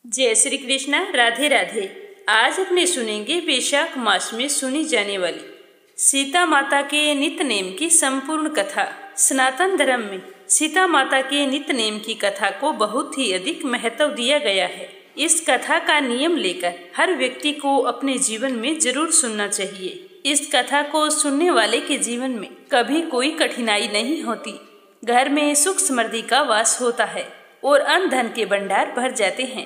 जय श्री कृष्णा। राधे राधे। आज अपने सुनेंगे वैशाख मास में सुनी जाने वाली सीता माता के नित्य नेम की संपूर्ण कथा। सनातन धर्म में सीता माता के नित्य नेम की कथा को बहुत ही अधिक महत्व दिया गया है। इस कथा का नियम लेकर हर व्यक्ति को अपने जीवन में जरूर सुनना चाहिए। इस कथा को सुनने वाले के जीवन में कभी कोई कठिनाई नहीं होती। घर में सुख समृद्धि का वास होता है और अन्न धन के भंडार भर जाते हैं।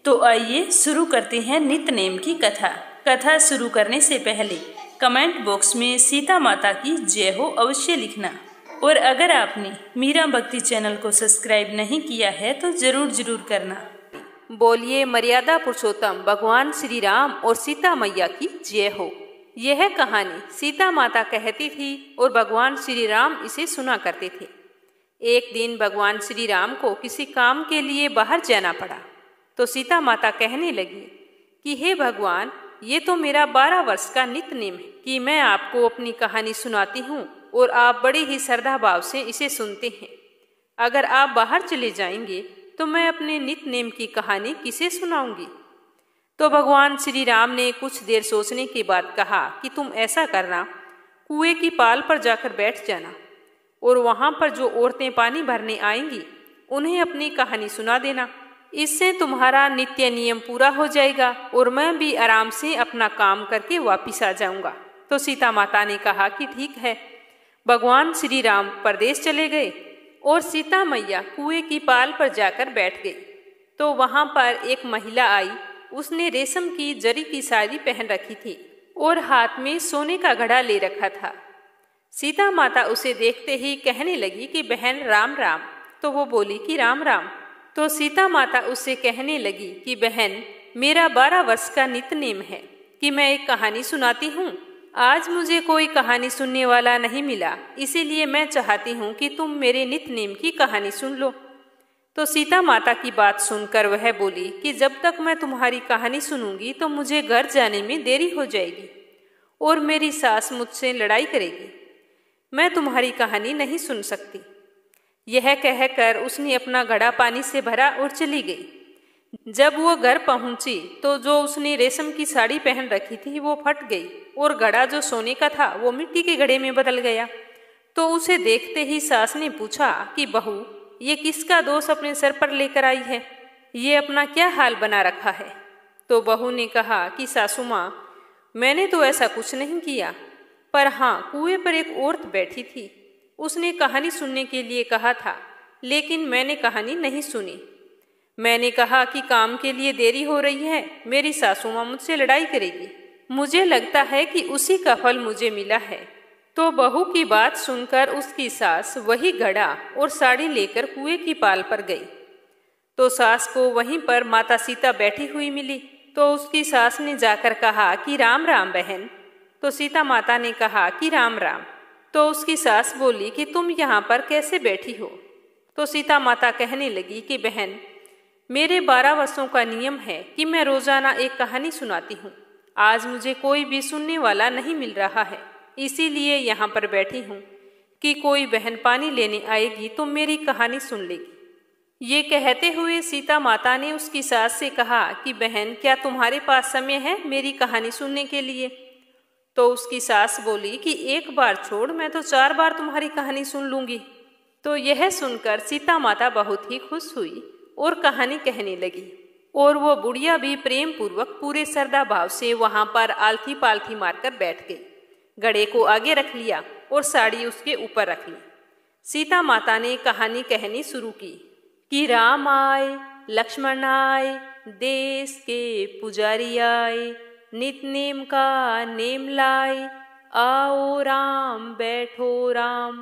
तो आइए शुरू करते हैं नित्य नेम की कथा। कथा शुरू करने से पहले कमेंट बॉक्स में सीता माता की जय हो अवश्य लिखना। और अगर आपने मीरा भक्ति चैनल को सब्सक्राइब नहीं किया है तो जरूर करना। बोलिए मर्यादा पुरुषोत्तम भगवान श्री राम और सीता मैया की जय हो। यह कहानी सीता माता कहती थी और भगवान श्री राम इसे सुना करते थे। एक दिन भगवान श्री राम को किसी काम के लिए बाहर जाना पड़ा तो सीता माता कहने लगी कि हे भगवान, ये तो मेरा 12 वर्ष का नित्य नेम है कि मैं आपको अपनी कहानी सुनाती हूँ और आप बड़े ही श्रद्धा भाव से इसे सुनते हैं। अगर आप बाहर चले जाएंगे तो मैं अपने नित्य नेम की कहानी किसे सुनाऊंगी। तो भगवान श्री राम ने कुछ देर सोचने के बाद कहा कि तुम ऐसा करना, कुएं की पाल पर जाकर बैठ जाना और वहाँ पर जो औरतें पानी भरने आएंगी उन्हें अपनी कहानी सुना देना। इससे तुम्हारा नित्य नियम पूरा हो जाएगा और मैं भी आराम से अपना काम करके वापिस आ जाऊंगा। तो सीता माता ने कहा कि ठीक है। भगवान श्री राम परदेश चले गए और सीता मैया कुएं की पाल पर जाकर बैठ गई। तो वहां पर एक महिला आई। उसने रेशम की जरी की साड़ी पहन रखी थी और हाथ में सोने का घड़ा ले रखा था। सीता माता उसे देखते ही कहने लगी कि बहन राम राम। तो वो बोली कि राम राम। तो सीता माता उससे कहने लगी कि बहन, मेरा 12 वर्ष का नित्य नेम है कि मैं एक कहानी सुनाती हूँ। आज मुझे कोई कहानी सुनने वाला नहीं मिला, इसीलिए मैं चाहती हूँ कि तुम मेरे नित्य नेम की कहानी सुन लो। तो सीता माता की बात सुनकर वह बोली कि जब तक मैं तुम्हारी कहानी सुनूंगी तो मुझे घर जाने में देरी हो जाएगी और मेरी सास मुझसे लड़ाई करेगी। मैं तुम्हारी कहानी नहीं सुन सकती। यह कहकर उसने अपना घड़ा पानी से भरा और चली गई। जब वो घर पहुंची तो जो उसने रेशम की साड़ी पहन रखी थी वो फट गई और घड़ा जो सोने का था वो मिट्टी के घड़े में बदल गया। तो उसे देखते ही सास ने पूछा कि बहू, ये किसका दोष अपने सर पर लेकर आई है? ये अपना क्या हाल बना रखा है? तो बहू ने कहा कि सासू माँ, मैंने तो ऐसा कुछ नहीं किया, पर हाँ, कुएं पर एक औरत बैठी थी। उसने कहानी सुनने के लिए कहा था, लेकिन मैंने कहानी नहीं सुनी। मैंने कहा कि काम के लिए देरी हो रही है, मेरी सासू माँ मुझसे लड़ाई करेगी। मुझे लगता है कि उसी का फल मुझे मिला है। तो बहू की बात सुनकर उसकी सास वही घड़ा और साड़ी लेकर कुएं की पाल पर गई। तो सास को वहीं पर माता सीता बैठी हुई मिली। तो उसकी सास ने जाकर कहा कि राम राम बहन। तो सीता माता ने कहा कि राम राम। तो उसकी सास बोली कि तुम यहाँ पर कैसे बैठी हो? तो सीता माता कहने लगी कि बहन, मेरे 12 वर्षों का नियम है कि मैं रोजाना एक कहानी सुनाती हूँ। आज मुझे कोई भी सुनने वाला नहीं मिल रहा है, इसीलिए यहाँ पर बैठी हूँ कि कोई बहन पानी लेने आएगी तो मेरी कहानी सुन लेगी। ये कहते हुए सीता माता ने उसकी सास से कहा कि बहन, क्या तुम्हारे पास समय है मेरी कहानी सुनने के लिए? तो उसकी सास बोली कि एक बार छोड़, मैं तो 4 बार तुम्हारी कहानी सुन लूंगी। तो यह सुनकर सीता माता बहुत ही खुश हुई और कहानी कहने लगी। और वो बुढ़िया भी प्रेम पूर्वक पूरे श्रद्धा भाव से वहां पर आलथी पालथी मारकर बैठ गई। घड़े को आगे रख लिया और साड़ी उसके ऊपर रख ली। सीता माता ने कहानी कहनी शुरू की कि राम आए, लक्ष्मण आए, देश के पुजारी आए, नित नेम का नेम लाए, आओ राम बैठो राम,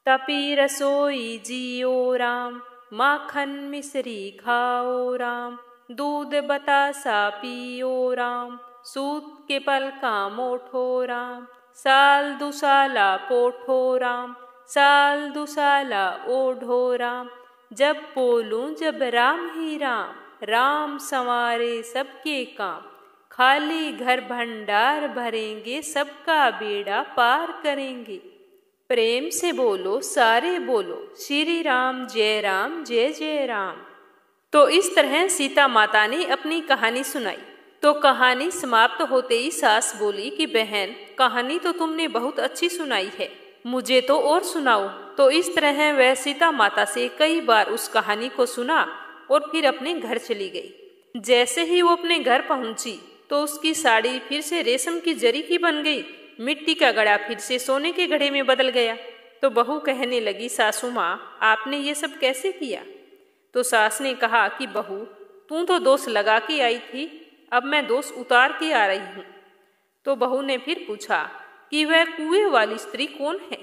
तपी रसोई जियो राम, माखन मिश्री खाओ राम, दूध बतासा पियो राम, सूत के पलका मोठो राम, साल दुसाला पोठो राम, साल दुसाला ओढ़ो राम, जब बोलूं जब राम ही राम, राम संवारे सबके काम, खाली घर भंडार भरेंगे, सबका बेड़ा पार करेंगे। प्रेम से बोलो, सारे बोलो, श्री राम जय जय राम। तो इस तरह सीता माता ने अपनी कहानी सुनाई। तो कहानी समाप्त होते ही सास बोली कि बहन, कहानी तो तुमने बहुत अच्छी सुनाई है, मुझे तो और सुनाओ। तो इस तरह वह सीता माता से कई बार उस कहानी को सुना और फिर अपने घर चली गई। जैसे ही वो अपने घर पहुंची तो उसकी साड़ी फिर से रेशम की जरी की बन गई, मिट्टी का घड़ा फिर से सोने के घड़े में बदल गया। तो बहू कहने लगी, सासू माँ, आपने ये सब कैसे किया? तो सास ने कहा कि बहू, तू तो दोष लगा के आई थी, अब मैं दोष उतार के आ रही हूँ। तो बहू ने फिर पूछा कि वह कुएं वाली स्त्री कौन है?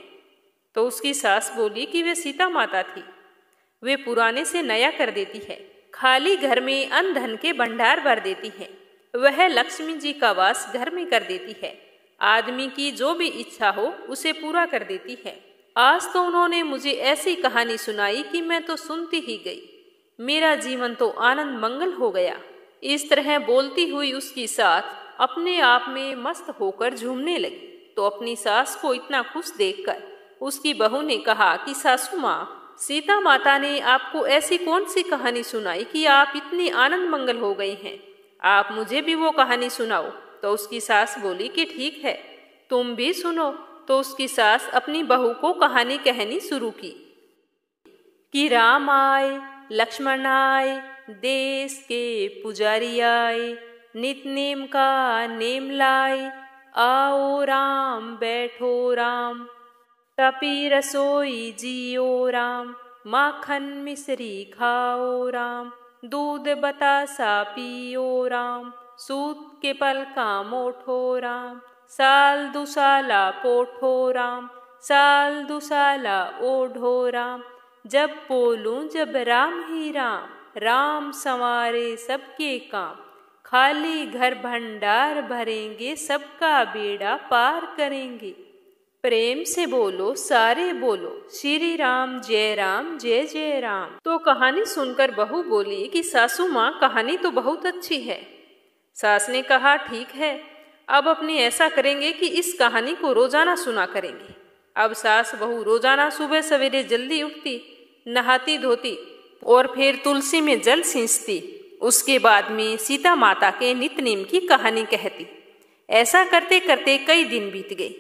तो उसकी सास बोली कि वह सीता माता थी। वे पुराने से नया कर देती है, खाली घर में अन्न धन के भंडार भर देती है। वह लक्ष्मी जी का वास घर में कर देती है, आदमी की जो भी इच्छा हो उसे पूरा कर देती है। आज तो उन्होंने मुझे ऐसी कहानी सुनाई कि मैं तो सुनती ही गई, मेरा जीवन तो आनंद मंगल हो गया। इस तरह बोलती हुई उसकी सास अपने आप में मस्त होकर झूमने लगी। तो अपनी सास को इतना खुश देखकर उसकी बहू ने कहा कि सासू माँ, सीता माता ने आपको ऐसी कौन सी कहानी सुनाई कि आप इतनी आनंद मंगल हो गई हैं? आप मुझे भी वो कहानी सुनाओ। तो उसकी सास बोली कि ठीक है, तुम भी सुनो। तो उसकी सास अपनी बहू को कहानी कहनी शुरू की कि राम आए, लक्ष्मण आए, देश के पुजारी आए, नित नेम का नेम लाए, आओ राम बैठो राम, तपी रसोई जियो राम, माखन मिश्री खाओ राम, दूध बतासा पियो राम, सूत के पलका मोठो राम, साल दुसाला पोठो राम, साल दुसाला ओढ़ो राम, जब बोलूं जब राम ही राम, राम संवारे सबके काम, खाली घर भंडार भरेंगे, सबका बेड़ा पार करेंगे। प्रेम से बोलो, सारे बोलो, श्री राम जय जय राम। तो कहानी सुनकर बहू बोली कि सासू माँ, कहानी तो बहुत अच्छी है। सास ने कहा ठीक है, अब अपने ऐसा करेंगे कि इस कहानी को रोजाना सुना करेंगे। अब सास बहू रोजाना सुबह सवेरे जल्दी उठती, नहाती धोती और फिर तुलसी में जल सींचती। उसके बाद में सीता माता के नित नेम की कहानी कहती। ऐसा करते करते कई दिन बीत गए।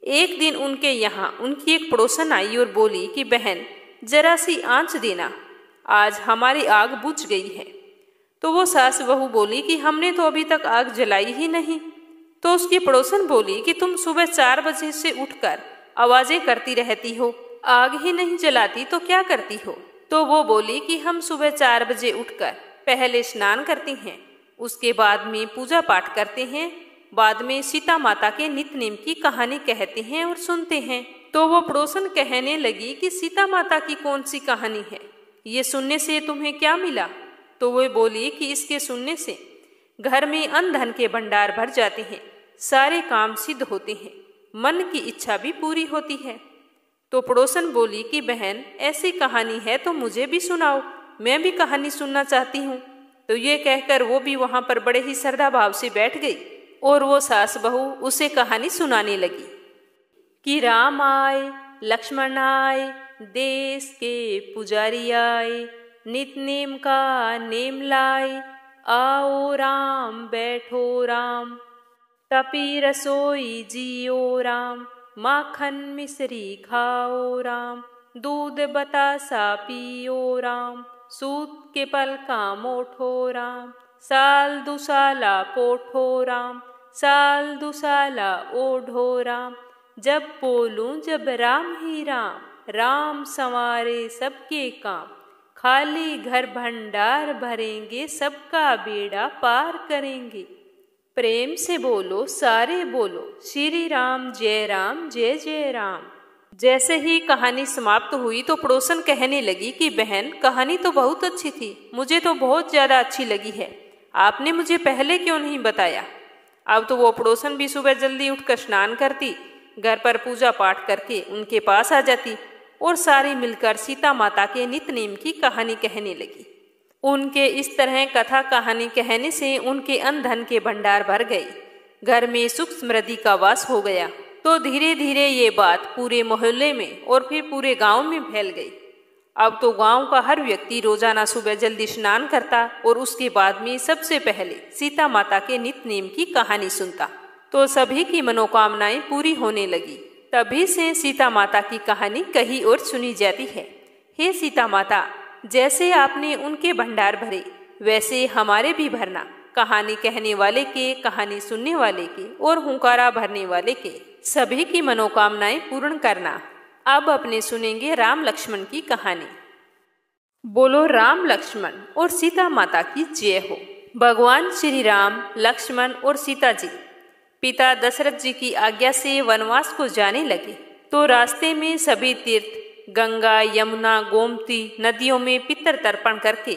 एक दिन उनके यहाँ उनकी एक पड़ोसन आई और बोली कि बहन, जरा सी आंच देना, आज हमारी आग बुझ गई है। तो वो सास बहू बोली कि हमने तो अभी तक आग जलाई ही नहीं। तो उसकी पड़ोसन बोली कि तुम सुबह 4 बजे से उठकर आवाजें करती रहती हो, आग ही नहीं जलाती तो क्या करती हो? तो वो बोली कि हम सुबह 4 बजे उठकर पहले स्नान करती हैं, उसके बाद में पूजा पाठ करते हैं, बाद में सीता माता के नित नेम की कहानी कहते हैं और सुनते हैं। तो वो पड़ोसन कहने लगी कि सीता माता की कौन सी कहानी है, ये सुनने से तुम्हें क्या मिला? तो वो बोली कि इसके सुनने से घर में अन्न धन के भंडार भर जाते हैं, सारे काम सिद्ध होते हैं, मन की इच्छा भी पूरी होती है। तो पड़ोसन बोली कि बहन, ऐसी कहानी है तो मुझे भी सुनाओ, मैं भी कहानी सुनना चाहती हूँ। तो ये कहकर वो भी वहाँ पर बड़े ही श्रद्धा भाव से बैठ गई और वो सास बहू उसे कहानी सुनाने लगी कि राम आए, लक्ष्मण आए, देश के पुजारी आए, नित नेम का नेम लाए, आओ राम बैठो राम, तपी रसोई जियो राम, माखन मिश्री खाओ राम, दूध बतासा पियो राम, सूत के पलका मोठो राम, साल दुसाला पोठो राम, साल दुसाला ओढ़ो राम, जब बोलूं जब राम ही राम, राम संवारे सबके काम, खाली घर भंडार भरेंगे, सबका बेड़ा पार करेंगे। प्रेम से बोलो, सारे बोलो, श्री राम जय जय राम। जैसे ही कहानी समाप्त हुई तो पड़ोसन कहने लगी कि बहन, कहानी तो बहुत अच्छी थी, मुझे तो बहुत ज़्यादा अच्छी लगी है, आपने मुझे पहले क्यों नहीं बताया? अब तो वो पड़ोसन भी सुबह जल्दी उठकर स्नान करती, घर पर पूजा पाठ करके उनके पास आ जाती और सारी मिलकर सीता माता के नित नेम की कहानी कहने लगी। उनके इस तरह कथा कहानी कहने से उनके अन्न धन के भंडार भर गए, घर में सुख समृद्धि का वास हो गया। तो धीरे धीरे ये बात पूरे मोहल्ले में और फिर पूरे गांव में फैल गई। अब तो गांव का हर व्यक्ति रोजाना सुबह जल्दी स्नान करता और उसके बाद में सबसे पहले सीता माता के नित्य नेम की कहानी सुनता, तो सभी की मनोकामनाएं पूरी होने लगी। तभी से सीता माता की कहानी कहीं और सुनी जाती है। हे सीता माता, जैसे आपने उनके भंडार भरे वैसे हमारे भी भरना। कहानी कहने वाले के, कहानी सुनने वाले के और हुंकारा भरने वाले के सभी की मनोकामनाएं पूर्ण करना। अब अपने सुनेंगे राम लक्ष्मण की कहानी। बोलो राम लक्ष्मण और सीता माता की जय हो। भगवान श्री राम, लक्ष्मण और सीता जी पिता दशरथ जी की आज्ञा से वनवास को जाने लगे, तो रास्ते में सभी तीर्थ गंगा, यमुना, गोमती नदियों में पितर तर्पण करके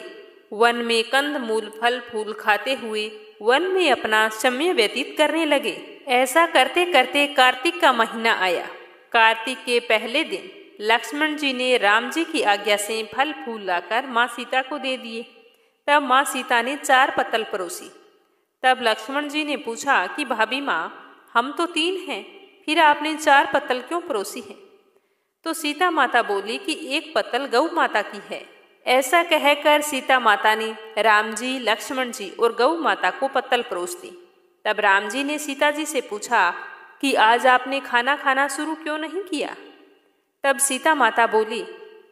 वन में कंद मूल फल फूल खाते हुए वन में अपना समय व्यतीत करने लगे। ऐसा करते करते कार्तिक का महीना आया। कार्तिक के पहले दिन लक्ष्मण जी ने राम जी की आज्ञा से फल फूल लाकर माँ सीता को दे दिए। तब माँ सीता ने 4 पत्तल परोसी। तब लक्ष्मण जी ने पूछा कि भाभी माँ, हम तो 3 हैं, फिर आपने 4 पत्तल क्यों परोसी है? तो सीता माता बोली कि 1 पत्तल गौ माता की है। ऐसा कहकर सीता माता ने राम जी, लक्ष्मण जी और गौ माता को पत्तल परोस दी। तब राम जी ने सीता जी से पूछा कि आज आपने खाना खाना शुरू क्यों नहीं किया? तब सीता माता बोली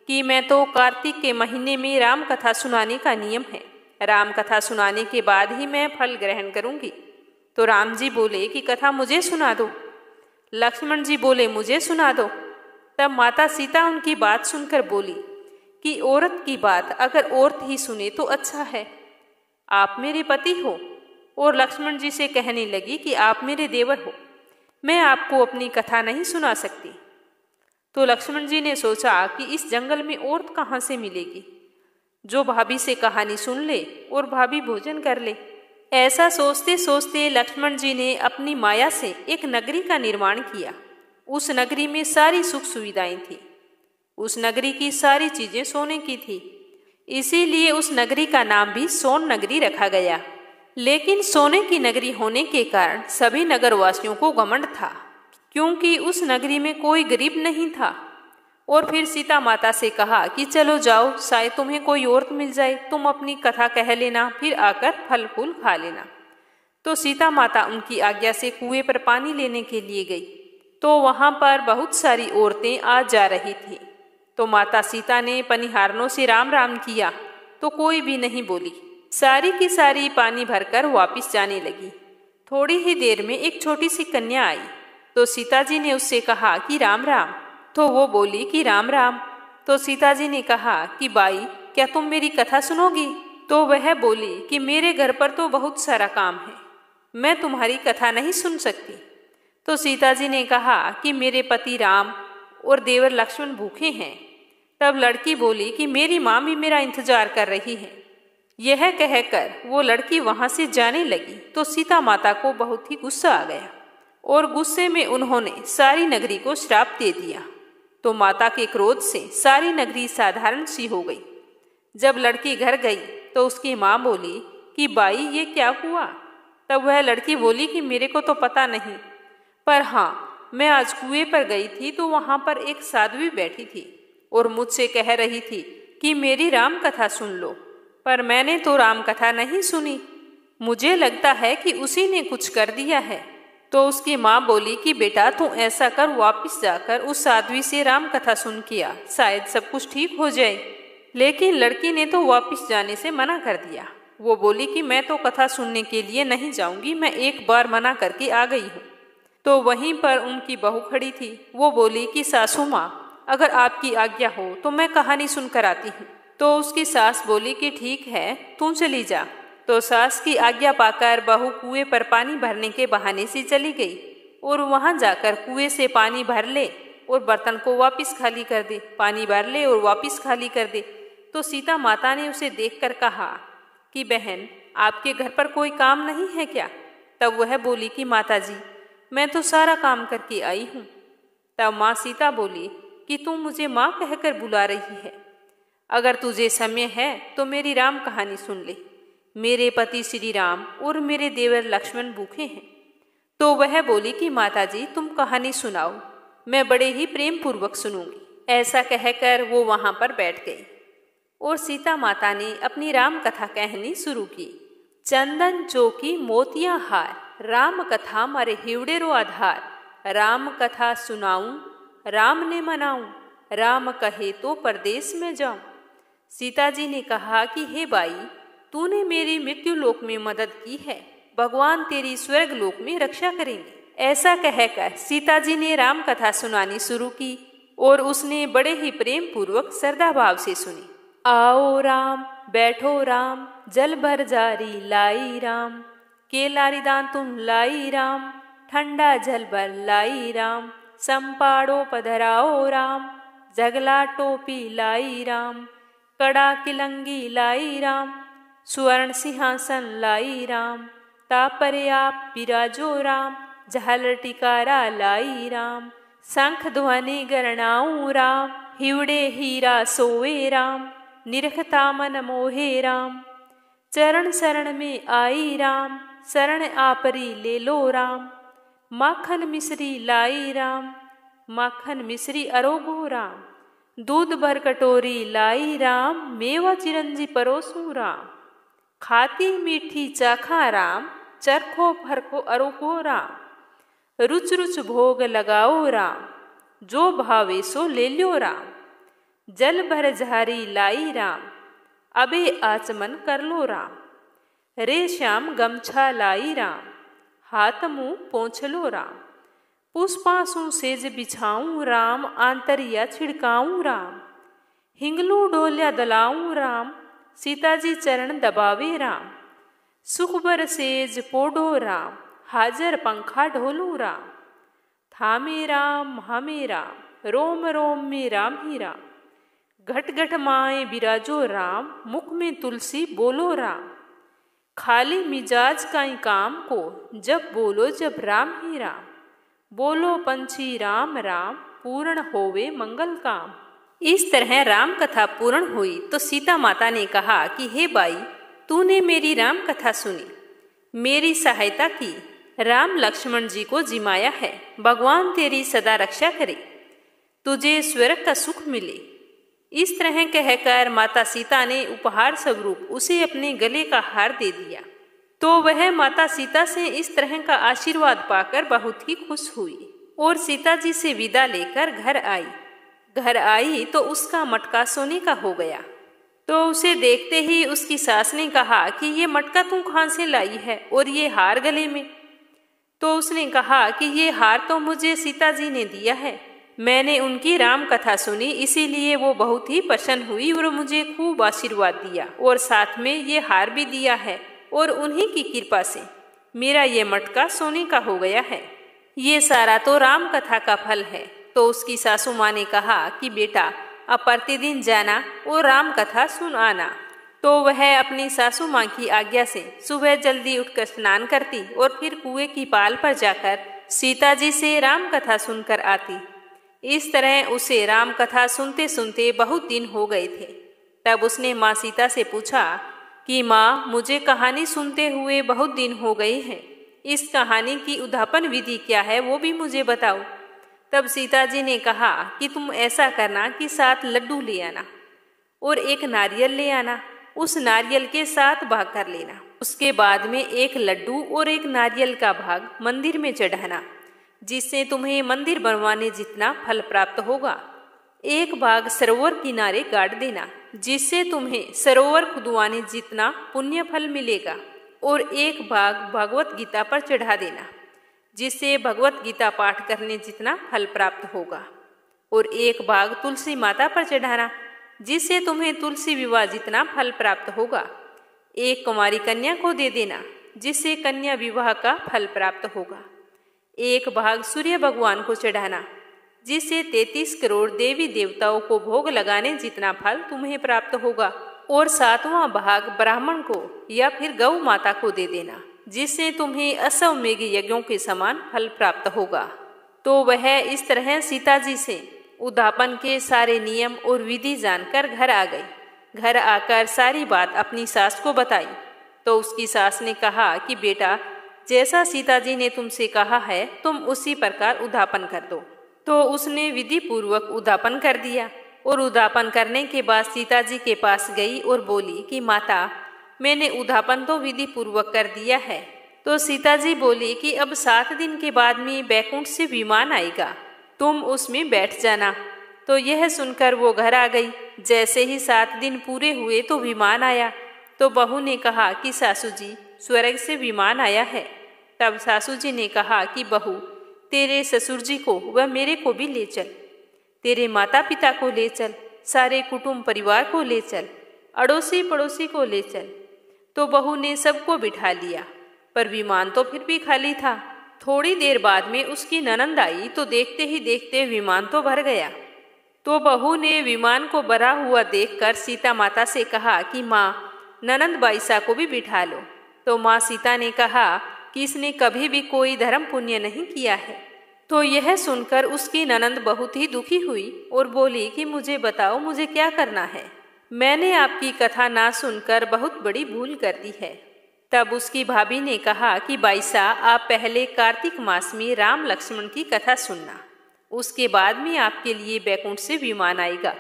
कि मैं तो कार्तिक के महीने में राम कथा सुनाने का नियम है, राम कथा सुनाने के बाद ही मैं फल ग्रहण करूंगी। तो राम जी बोले कि कथा मुझे सुना दो। लक्ष्मण जी बोले मुझे सुना दो। तब माता सीता उनकी बात सुनकर बोली कि औरत की बात अगर औरत ही सुने तो अच्छा है, आप मेरे पति हो। और लक्ष्मण जी से कहने लगी कि आप मेरे देवर हो, मैं आपको अपनी कथा नहीं सुना सकती। तो लक्ष्मण जी ने सोचा कि इस जंगल में औरत कहाँ से मिलेगी जो भाभी से कहानी सुन ले और भाभी भोजन कर ले। ऐसा सोचते सोचते लक्ष्मण जी ने अपनी माया से एक नगरी का निर्माण किया। उस नगरी में सारी सुख सुविधाएं थी। उस नगरी की सारी चीजें सोने की थी, इसीलिए उस नगरी का नाम भी सोन नगरी रखा गया। लेकिन सोने की नगरी होने के कारण सभी नगरवासियों को घमंड था, क्योंकि उस नगरी में कोई गरीब नहीं था। और फिर सीता माता से कहा कि चलो जाओ, शायद तुम्हें कोई औरत मिल जाए, तुम अपनी कथा कह लेना, फिर आकर फल फूल खा लेना। तो सीता माता उनकी आज्ञा से कुएं पर पानी लेने के लिए गई, तो वहां पर बहुत सारी औरतें आ जा रही थी। तो माता सीता ने पनिहारनों से राम राम किया, तो कोई भी नहीं बोली। सारी की सारी पानी भरकर वापिस जाने लगी। थोड़ी ही देर में एक छोटी सी कन्या आई, तो सीता जी ने उससे कहा कि राम राम। तो वो बोली कि राम राम। तो सीता जी ने कहा कि बाई, क्या तुम मेरी कथा सुनोगी? तो वह बोली कि मेरे घर पर तो बहुत सारा काम है, मैं तुम्हारी कथा नहीं सुन सकती। तो सीता जी ने कहा कि मेरे पति राम और देवर लक्ष्मण भूखे हैं। तब लड़की बोली कि मेरी माँ भी मेरा इंतजार कर रही है। यह कहकर वो लड़की वहां से जाने लगी, तो सीता माता को बहुत ही गुस्सा आ गया और गुस्से में उन्होंने सारी नगरी को श्राप दे दिया। तो माता के क्रोध से सारी नगरी साधारण सी हो गई। जब लड़की घर गई तो उसकी माँ बोली कि बाई, ये क्या हुआ? तब वह लड़की बोली कि मेरे को तो पता नहीं, पर हाँ, मैं आज कुएं पर गई थी तो वहां पर एक साध्वी बैठी थी और मुझसे कह रही थी कि मेरी राम कथा सुन लो, पर मैंने तो राम कथा नहीं सुनी। मुझे लगता है कि उसी ने कुछ कर दिया है। तो उसकी माँ बोली कि बेटा, तू ऐसा कर, वापस जाकर उस साध्वी से राम कथा सुन के आ, शायद सब कुछ ठीक हो जाए। लेकिन लड़की ने तो वापस जाने से मना कर दिया। वो बोली कि मैं तो कथा सुनने के लिए नहीं जाऊंगी, मैं एक बार मना करके आ गई हूँ। तो वहीं पर उनकी बहू खड़ी थी। वो बोली कि सासू माँ, अगर आपकी आज्ञा हो तो मैं कहानी सुनकर आती हूँ। तो उसकी सास बोली कि ठीक है, तू चली जा। तो सास की आज्ञा पाकर बहू कुएं पर पानी भरने के बहाने से चली गई और वहां जाकर कुएं से पानी भर ले और बर्तन को वापस खाली कर दे, पानी भर ले और वापस खाली कर दे। तो सीता माता ने उसे देखकर कहा कि बहन, आपके घर पर कोई काम नहीं है क्या? तब वह बोली कि माता जी, मैं तो सारा काम करके आई हूँ। तब माँ सीता बोली कि तू मुझे माँ कहकर बुला रही है, अगर तुझे समय है तो मेरी राम कहानी सुन ले। मेरे पति श्री राम और मेरे देवर लक्ष्मण भूखे हैं। तो वह बोली कि माता जी, तुम कहानी सुनाओ, मैं बड़े ही प्रेम पूर्वक सुनूंगी। ऐसा कहकर वो वहां पर बैठ गई और सीता माता ने अपनी राम कथा कहनी शुरू की। चंदन चौकी मोतिया हार, राम कथा मारे हिवड़ेरो आधार। राम कथा सुनाऊं, राम ने मनाऊं, राम कहे तो परदेश में जाऊं। सीता जी ने कहा कि हे बाई, तूने मेरी मृत्यु लोक में मदद की है, भगवान तेरी स्वर्ग लोक में रक्षा करेंगे। ऐसा कहकर सीता जी ने राम कथा सुनानी शुरू की और उसने बड़े ही प्रेम पूर्वक श्रद्धा भाव से सुनी। आओ राम, बैठो राम, जल भर जारी लाई राम। केलारी दांतुन लाई राम, ठंडा जल भर लाई राम। संपाड़ो पधराओ राम, जगला टोपी लाई राम। कड़ा किलंगी लाई राम, सुवर्ण सिंहासन लाई राम। तापरे आप विराजो राम, झालर टिकारा लाई राम। शंख ध्वनि गरणाऊं राम, हिवड़े हीरा सोए राम। निरखता मन मोहे राम, चरण शरण में आई राम। शरण आपरी ले लो राम, माखन मिश्री लाई राम। माखन मिश्री अरोगो राम, दूध भर कटोरी लाई राम। मेवा चिरंजी परोसू राम, खाती मीठी चाखा राम। चरखो फरखो अरोगो राम, रुच रुच भोग लगाओ राम। जो भावे सो ले लो राम, जल भर झारी लाई राम। अबे आचमन कर लो राम, रे श्याम गमछा लाई राम। हाथ मुंह पोंछ लो राम, पुष्पासु सेज बिछाऊं राम। आंतरिया छिड़काऊं राम, हिंगलू डोलिया दलाऊं राम। सीता जी चरण दबावे राम, सुखबर सेज पोडो राम। हाजर पंखा ढोलू राम, थामे राम हमे राम। रोम रोम में राम ही राम, घट घट माए बिराजो राम। मुख में तुलसी बोलो राम, खाली मिजाज काई काम को। जब बोलो जब राम ही राम, बोलो पंछी राम राम। पूर्ण होवे मंगल काम। इस तरह राम कथा पूर्ण हुई तो सीता माता ने कहा कि हे बाई, तूने मेरी राम कथा सुनी, मेरी सहायता की। राम लक्ष्मण जी को जिमाया है, भगवान तेरी सदा रक्षा करे, तुझे स्वर्ग का सुख मिले। इस तरह कहकर माता सीता ने उपहार स्वरूप उसे अपने गले का हार दे दिया। तो वह माता सीता से इस तरह का आशीर्वाद पाकर बहुत ही खुश हुई और सीता जी से विदा लेकर घर आई। घर आई तो उसका मटका सोने का हो गया। तो उसे देखते ही उसकी सास ने कहा कि ये मटका तू कहाँ से लाई है और ये हार गले में। तो उसने कहा कि ये हार तो मुझे सीता जी ने दिया है, मैंने उनकी राम कथा सुनी, इसीलिए वो बहुत ही प्रसन्न हुई और मुझे खूब आशीर्वाद दिया और साथ में ये हार भी दिया है और उन्हीं की कृपा से मेरा ये मटका सोने का हो गया है। ये सारा तो राम कथा का फल है। तो उसकी सासू माँ ने कहा कि बेटा, अब प्रतिदिन जाना और राम कथा सुन आना। तो वह अपनी सासू माँ की आज्ञा से सुबह जल्दी उठकर स्नान करती और फिर कुएं की पाल पर जाकर सीता जी से राम कथा सुनकर आती। इस तरह उसे राम कथा सुनते सुनते बहुत दिन हो गए थे। तब उसने माँ सीता से पूछा कि माँ, मुझे कहानी सुनते हुए बहुत दिन हो गए हैं, इस कहानी की उद्यापन विधि क्या है वो भी मुझे बताओ। तब सीता जी ने कहा कि तुम ऐसा करना कि 7 लड्डू ले आना और 1 नारियल ले आना, उस नारियल के 7 भाग कर लेना। उसके बाद में 1 लड्डू और 1 नारियल का भाग मंदिर में चढ़ाना, जिससे तुम्हें मंदिर बनवाने जितना फल प्राप्त होगा। 1 भाग सरोवर किनारे गाड़ देना, जिससे तुम्हें सरोवर खुदवाने जितना पुण्य फल मिलेगा। और 1 भाग भगवत गीता पर चढ़ा देना, जिससे भगवत गीता पाठ करने जितना फल प्राप्त होगा। और 1 भाग तुलसी माता पर चढ़ाना, जिससे तुम्हें तुलसी विवाह जितना फल प्राप्त होगा। 1 कुमारी कन्या को दे देना, जिससे कन्या विवाह का फल प्राप्त होगा। 1 भाग सूर्य भगवान को चढ़ाना, जिससे 33 करोड़ देवी देवताओं को भोग लगाने जितना फल तुम्हें प्राप्त होगा। और 7वां भाग ब्राह्मण को या फिर गौ माता को दे देना, जिससे तुम्हें अश्वमेघ यज्ञों के समान फल प्राप्त होगा। तो वह इस तरह सीता जी से उद्यापन के सारे नियम और विधि जानकर घर आ गई। घर आकर सारी बात अपनी सास को बताई। तो उसकी सास ने कहा कि बेटा, जैसा सीता जी ने तुमसे कहा है तुम उसी प्रकार उद्यापन कर दो। तो उसने विधि पूर्वक उद्यापन कर दिया और उद्यापन करने के बाद सीता जी के पास गई और बोली कि माता, मैंने उद्यापन तो विधि पूर्वक कर दिया है। तो सीता जी बोली कि अब 7 दिन के बाद में बैकुंठ से विमान आएगा, तुम उसमें बैठ जाना। तो यह सुनकर वो घर आ गई। जैसे ही 7 दिन पूरे हुए तो विमान आया। तो बहू ने कहा कि सासू जी, स्वर्ग से विमान आया है। तब सासू जी ने कहा कि बहू, तेरे ससुर जी को व मेरे को भी ले चल, तेरे माता पिता को ले चल, सारे कुटुंब परिवार को ले चल, अड़ोसी पड़ोसी को ले चल। तो बहू ने सबको बिठा लिया, पर विमान तो फिर भी खाली था। थोड़ी देर बाद में उसकी ननंद आई तो देखते ही देखते विमान तो भर गया। तो बहू ने विमान को भरा हुआ देखकर सीता माता से कहा कि माँ, ननंद बाईसा को भी बिठा लो। तो माँ सीता ने कहा कि इसने कभी भी कोई धर्म पुण्य नहीं किया है। तो यह सुनकर उसकी ननंद बहुत ही दुखी हुई और बोली कि मुझे बताओ, मुझे क्या करना है, मैंने आपकी कथा ना सुनकर बहुत बड़ी भूल कर दी है। तब उसकी भाभी ने कहा कि बाईसा, आप पहले कार्तिक मास में राम लक्ष्मण की कथा सुनना, उसके बाद में आपके लिए बैकुंठ से विमान आएगा।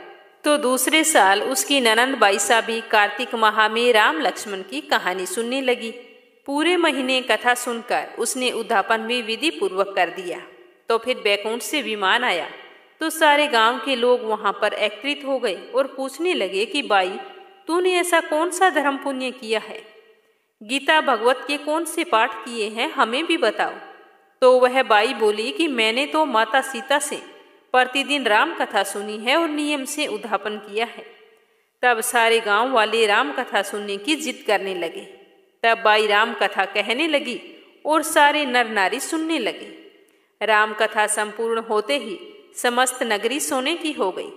तो दूसरे साल उसकी ननंद बाईसा भी कार्तिक माह में राम लक्ष्मण की कहानी सुनने लगी। पूरे महीने कथा सुनकर उसने उद्यापन भी विधि पूर्वक कर दिया। तो फिर बैकुंठ से विमान आया तो सारे गांव के लोग वहां पर एकत्रित हो गए और पूछने लगे कि बाई, तूने ऐसा कौन सा धर्म पुण्य किया है, गीता भगवत के कौन से पाठ किए हैं, हमें भी बताओ। तो वह बाई बोली कि मैंने तो माता सीता से प्रतिदिन राम कथा सुनी है और नियम से उद्यापन किया है। तब सारे गांव वाले राम कथा सुनने की जिद करने लगे। तब बाई राम कथा कहने लगी और सारे नर नारी सुनने लगे। राम कथा संपूर्ण होते ही समस्त नगरी सोने की हो गई।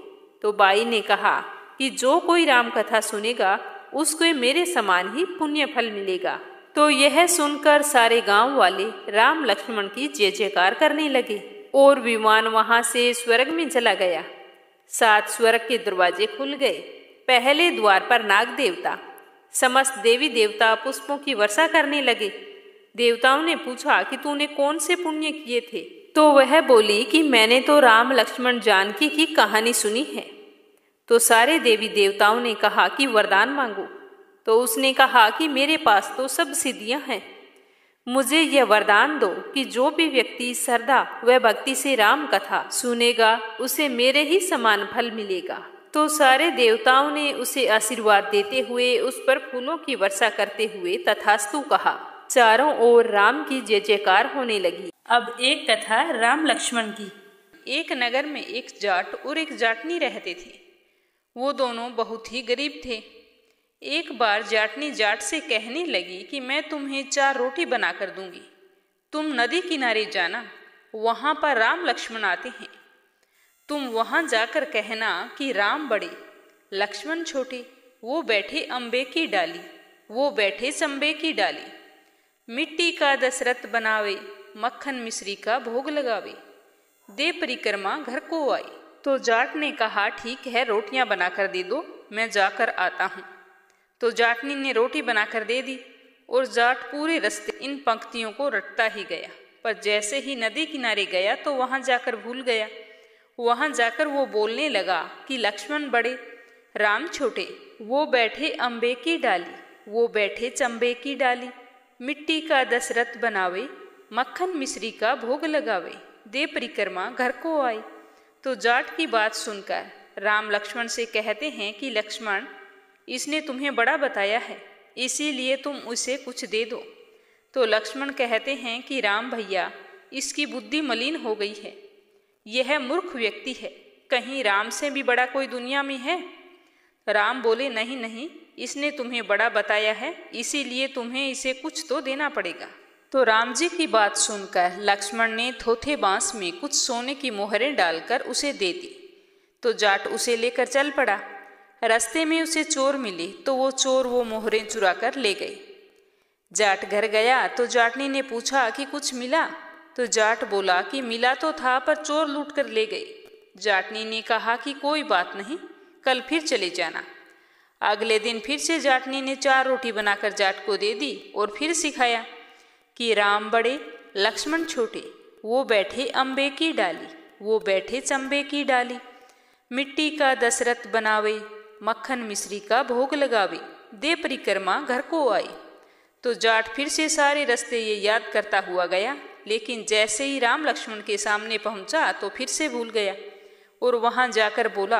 तो बाई ने कहा कि जो कोई राम कथा सुनेगा उसको मेरे समान ही पुण्य फल मिलेगा। तो यह सुनकर सारे गांव वाले राम लक्ष्मण की जय जयकार करने लगे और विमान वहां से स्वर्ग में चला गया। 7 स्वर्ग के दरवाजे खुल गए। पहले द्वार पर नाग देवता, समस्त देवी देवता पुष्पों की वर्षा करने लगे। देवताओं ने पूछा कि तूने कौन से पुण्य किए थे। तो वह बोली कि मैंने तो राम लक्ष्मण जानकी की कहानी सुनी है। तो सारे देवी देवताओं ने कहा कि वरदान मांगो। तो उसने कहा कि मेरे पास तो सब सिद्धियां हैं, मुझे यह वरदान दो कि जो भी व्यक्ति श्रद्धा व भक्ति से राम कथा सुनेगा उसे मेरे ही समान फल मिलेगा। तो सारे देवताओं ने उसे आशीर्वाद देते हुए उस पर फूलों की वर्षा करते हुए तथास्तु कहा। चारों ओर राम की जय जयकार होने लगी। अब एक कथा राम लक्ष्मण की। एक नगर में एक जाट और एक जाटनी रहते थे। वो दोनों बहुत ही गरीब थे। एक बार जाटनी जाट से कहने लगी कि मैं तुम्हें 4 रोटी बनाकर दूंगी, तुम नदी किनारे जाना, वहां पर राम लक्ष्मण आते हैं, तुम वहां जाकर कहना कि राम बड़े लक्ष्मण छोटे, वो बैठे अम्बे की डाली, वो बैठे चंबे की डाली, मिट्टी का दशरथ बनावे, मक्खन मिश्री का भोग लगावे, दे परिक्रमा घर को आई। तो जाट ने कहा ठीक है, रोटियां बनाकर दे दो, मैं जाकर आता हूँ। तो जाटनी ने रोटी बनाकर दे दी और जाट पूरे रास्ते इन पंक्तियों को रटता ही गया। पर जैसे ही नदी किनारे गया तो वहां जाकर भूल गया। वहां जाकर वो बोलने लगा कि लक्ष्मण बड़े राम छोटे, वो बैठे अम्बे की डाली, वो बैठे चंबे की डाली, मिट्टी का दशरथ बनावे, मक्खन मिश्री का भोग लगावे, दे परिक्रमा घर को आई। तो जाट की बात सुनकर राम लक्ष्मण से कहते हैं कि लक्ष्मण, इसने तुम्हें बड़ा बताया है, इसीलिए तुम उसे कुछ दे दो। तो लक्ष्मण कहते हैं कि राम भैया, इसकी बुद्धि मलिन हो गई है, यह मूर्ख व्यक्ति है, कहीं राम से भी बड़ा कोई दुनिया में है। राम बोले नहीं नहीं, इसने तुम्हें बड़ा बताया है, इसीलिए तुम्हें इसे कुछ तो देना पड़ेगा। तो राम जी की बात सुनकर लक्ष्मण ने थोथे बांस में कुछ सोने की मोहरें डालकर उसे दे दी। तो जाट उसे लेकर चल पड़ा। रास्ते में उसे चोर मिले तो वो चोर वो मोहरें चुरा कर ले गए। जाट घर गया तो जाटनी ने पूछा कि कुछ मिला। तो जाट बोला कि मिला तो था, पर चोर लूट कर ले गए। जाटनी ने कहा कि कोई बात नहीं, कल फिर चले जाना। अगले दिन फिर से जाटनी ने 4 रोटी बनाकर जाट को दे दी और फिर सिखाया कि राम बड़े लक्ष्मण छोटे, वो बैठे अम्बे की डाली, वो बैठे चंबे की डाली। मिट्टी का दशरथ बनावे, मक्खन मिश्री का भोग लगावे, दे परिक्रमा घर को आई। तो जाट फिर से सारे रास्ते ये याद करता हुआ गया, लेकिन जैसे ही राम लक्ष्मण के सामने पहुंचा तो फिर से भूल गया और वहां जाकर बोला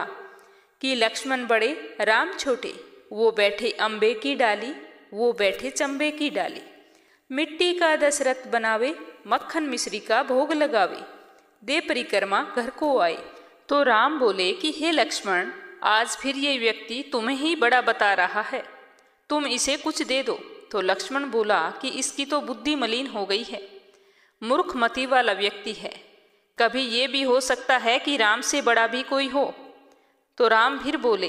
कि लक्ष्मण बड़े राम छोटे, वो बैठे अम्बे की डाली, वो बैठे चंबे की डाली। मिट्टी का दशरथ बनावे, मक्खन मिश्री का भोग लगावे, दे परिक्रमा घर को आए। तो राम बोले कि हे लक्ष्मण, आज फिर ये व्यक्ति तुम्हें ही बड़ा बता रहा है, तुम इसे कुछ दे दो। तो लक्ष्मण बोला कि इसकी तो बुद्धि मलिन हो गई है, मूर्ख मति वाला व्यक्ति है, कभी ये भी हो सकता है कि राम से बड़ा भी कोई हो। तो राम फिर बोले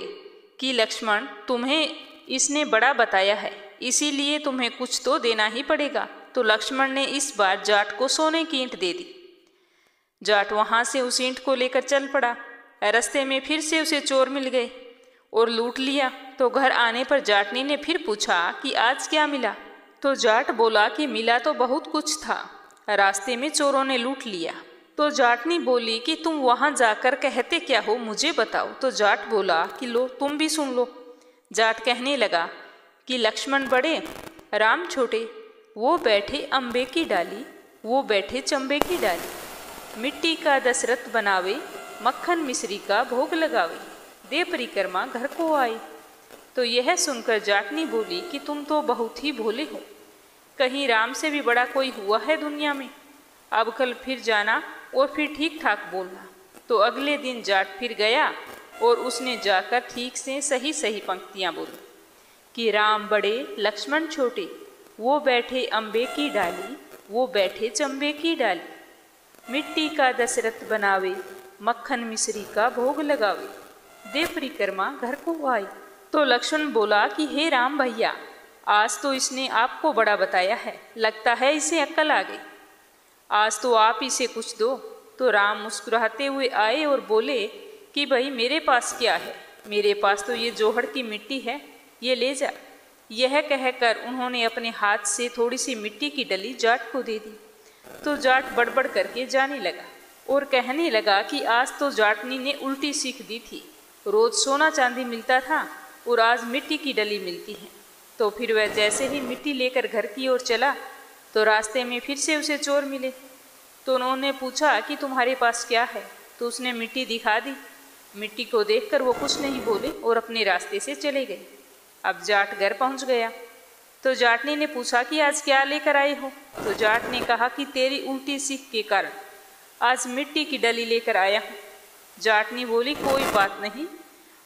कि लक्ष्मण, तुम्हें इसने बड़ा बताया है, इसीलिए तुम्हें कुछ तो देना ही पड़ेगा। तो लक्ष्मण ने इस बार जाट को सोने की ईंट दे दी। जाट वहां से उस ईंट को लेकर चल पड़ा। रास्ते में फिर से उसे चोर मिल गए और लूट लिया। तो घर आने पर जाटनी ने फिर पूछा कि आज क्या मिला। तो जाट बोला कि मिला तो बहुत कुछ था, रास्ते में चोरों ने लूट लिया। तो जाटनी बोली कि तुम वहां जाकर कहते क्या हो, मुझे बताओ। तो जाट बोला कि लो तुम भी सुन लो। जाट कहने लगा कि लक्ष्मण बड़े राम छोटे, वो बैठे अम्बे की डाली, वो बैठे चंबे की डाली। मिट्टी का दशरथ बनावे, मक्खन मिश्री का भोग लगावे, दे परिक्रमा घर को आए। तो यह सुनकर जाटनी बोली कि तुम तो बहुत ही भोले हो, कहीं राम से भी बड़ा कोई हुआ है दुनिया में। अब कल फिर जाना और फिर ठीक ठाक बोलना। तो अगले दिन जाट फिर गया और उसने जाकर ठीक से सही सही पंक्तियां बोली कि राम बड़े लक्ष्मण छोटे, वो बैठे अम्बे की डाली, वो बैठे चंबे की डाली। मिट्टी का दशरथ बनावे, मक्खन मिश्री का भोग लगावे, दे परिक्रमा घर को आए। तो लक्ष्मण बोला कि हे राम भैया, आज तो इसने आपको बड़ा बताया है, लगता है इसे अक्ल आ गई, आज तो आप इसे कुछ दो। तो राम मुस्कुराते हुए आए और बोले कि भाई मेरे पास क्या है, मेरे पास तो ये जोहड़ की मिट्टी है, ये ले जा। यह कहकर उन्होंने अपने हाथ से थोड़ी सी मिट्टी की डली जाट को दे दी। तो जाट बड़बड़ करके जाने लगा और कहने लगा कि आज तो जाटनी ने उल्टी सीख दी थी, रोज सोना चांदी मिलता था और आज मिट्टी की डली मिलती है। तो फिर वह जैसे ही मिट्टी लेकर घर की ओर चला तो रास्ते में फिर से उसे चोर मिले। तो उन्होंने पूछा कि तुम्हारे पास क्या है। तो उसने मिट्टी दिखा दी। मिट्टी को देखकर वो कुछ नहीं बोले और अपने रास्ते से चले गए। अब जाट घर पहुंच गया। तो जाटनी ने पूछा कि आज क्या लेकर आए हो। तो जाट ने कहा कि तेरी उल्टी सीख के कारण आज मिट्टी की डली लेकर आया हूँ। जाटनी बोली कोई बात नहीं,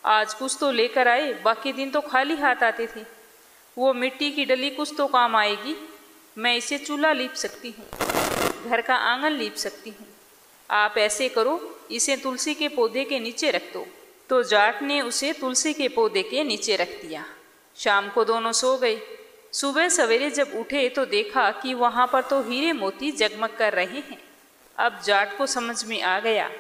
आज कुछ तो लेकर आए, बाकी दिन तो खाली हाथ आते थे। वो मिट्टी की डली कुछ तो काम आएगी, मैं इसे चूल्हा लीप सकती हूँ, घर का आंगन लीप सकती हूँ। आप ऐसे करो, इसे तुलसी के पौधे के नीचे रख दो। तो जाट ने उसे तुलसी के पौधे के नीचे रख दिया। शाम को दोनों सो गए। सुबह सवेरे जब उठे तो देखा कि वहाँ पर तो हीरे मोती जगमग कर रहे हैं। अब जाट को समझ में आ गया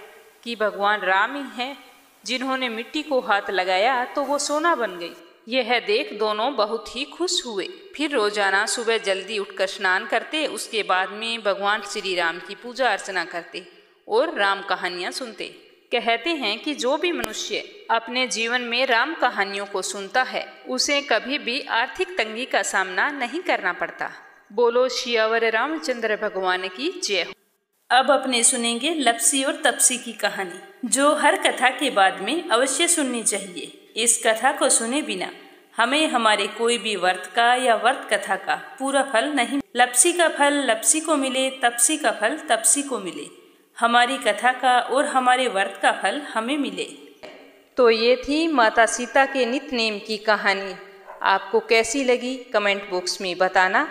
कि भगवान राम ही हैं, जिन्होंने मिट्टी को हाथ लगाया तो वो सोना बन गई। यह देख दोनों बहुत ही खुश हुए। फिर रोजाना सुबह जल्दी उठकर स्नान करते, उसके बाद में भगवान श्री राम की पूजा अर्चना करते और राम कहानियाँ सुनते। कहते हैं कि जो भी मनुष्य अपने जीवन में राम कहानियों को सुनता है, उसे कभी भी आर्थिक तंगी का सामना नहीं करना पड़ता। बोलो सियावर रामचंद्र भगवान की जय हो। अब अपने सुनेंगे लपसी और तपसी की कहानी, जो हर कथा के बाद में अवश्य सुननी चाहिए। इस कथा को सुने बिना हमें हमारे कोई भी व्रत का या व्रत कथा का पूरा फल नहीं। लपसी का फल लपसी को मिले, तपसी का फल तपसी को मिले। हमारी कथा का और हमारे व्रत का फल हमें मिले। तो ये थी माता सीता के नित्य नेम की कहानी। आपको कैसी लगी कमेंट बॉक्स में बताना।